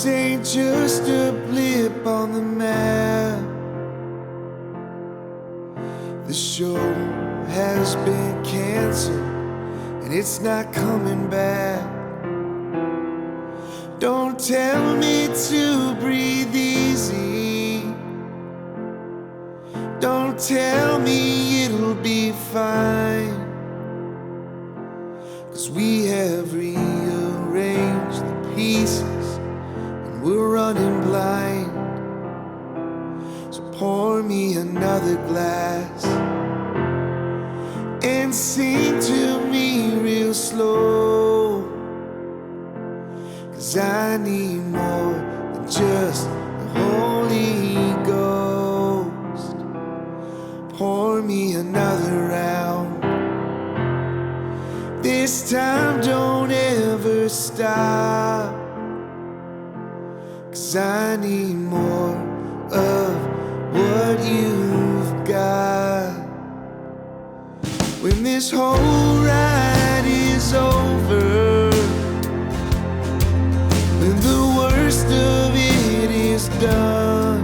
This ain't just a blip on the map. The show has been canceled and it's not coming back. Don't tell me to breathe easy. Don't tell me it'll be fine. 'Cause we have rearranged the pieces and we're running blind. So pour me another glass and sing to me real slow. 'Cause I need more than just the Holy Ghost. Pour me another round. This time don't ever stop. 'Cause I need more of what you've got. When this whole ride is over, when the worst of it is done,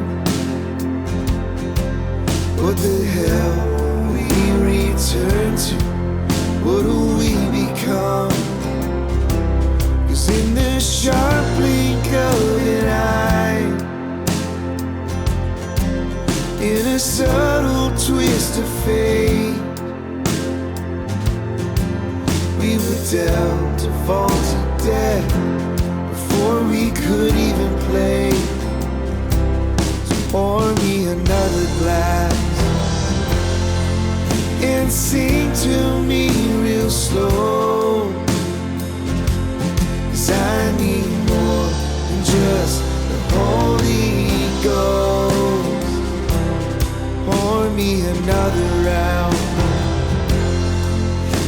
what the hell will we return to? What will we become? 'Cause in the sharp blink of an eye, in a subtle twist of fate, we were dealt a vaulted death before we could even play. So pour me another glass and sing to me real slow. 'Cause I need more than just the Holy Ghost. Pour me another round.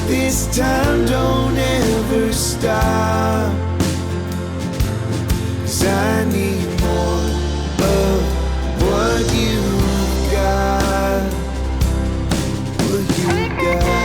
This time don't ever stop. 'Cause I need more of what you've got. What you got.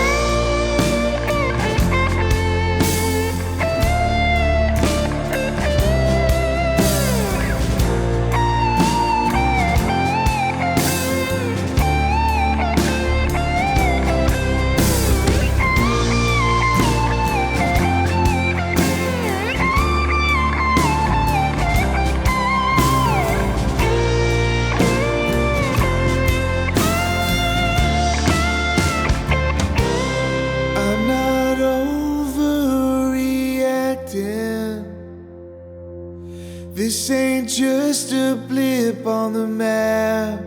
This ain't just a blip on the map.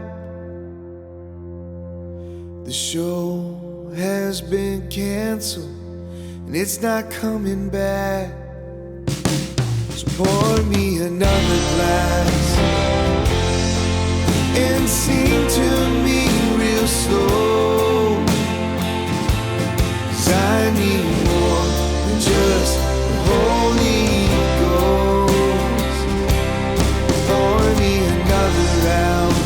The show has been canceled and it's not coming back. So pour me another glass and sing to me real slow. 'Cause I need more than just the Holy Ghost. Pour me another round.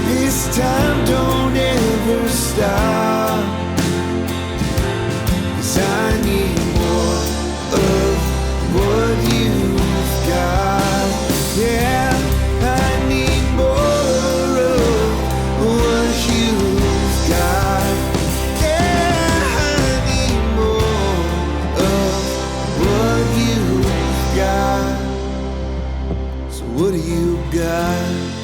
This time don't ever stop. 'Cause I need more of what you've got. Yeah, I need more of what you've got. Yeah, I need more of what you've got. So what do you got?